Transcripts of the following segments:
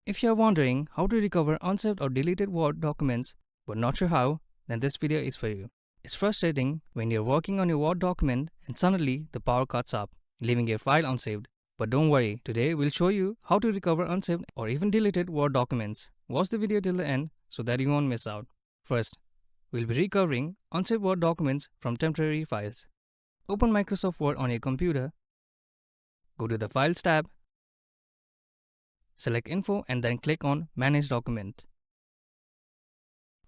If you are wondering how to recover unsaved or deleted Word documents but not sure how, then this video is for you. It's frustrating when you're working on your Word document and suddenly the power cuts up, leaving your file unsaved. But don't worry, today we'll show you how to recover unsaved or even deleted Word documents. Watch the video till the end so that you won't miss out. First, we'll be recovering unsaved Word documents from temporary files. Open Microsoft Word on your computer, go to the Files tab, select Info and then click on Manage Document.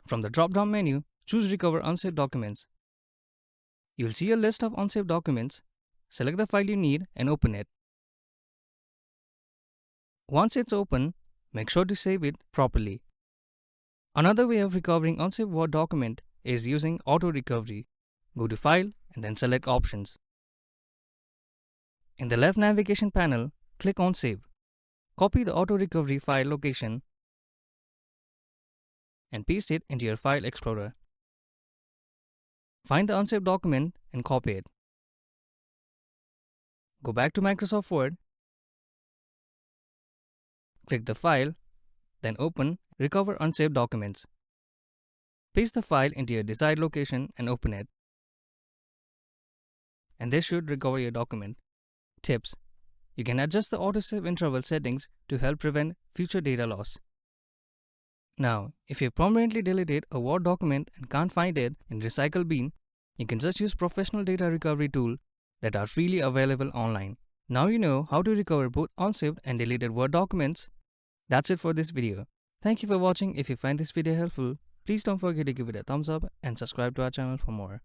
From the drop-down menu, choose Recover Unsaved Documents. You'll see a list of unsaved documents. Select the file you need and open it. Once it's open, make sure to save it properly. Another way of recovering unsaved Word document is using auto recovery. Go to File and then select Options. In the left navigation panel, click on Save. Copy the auto recovery file location and paste it into your file explorer. Find the unsaved document and copy it. Go back to Microsoft Word, click the file, then open Recover Unsaved Documents. Paste the file into your desired location and open it. And this should recover your document. Tips: you can adjust the autosave interval settings to help prevent future data loss. Now, if you've permanently deleted a Word document and can't find it in Recycle Bin, you can just use professional data recovery tools that are freely available online. Now you know how to recover both unsaved and deleted Word documents. That's it for this video. Thank you for watching. If you find this video helpful, please don't forget to give it a thumbs up and subscribe to our channel for more.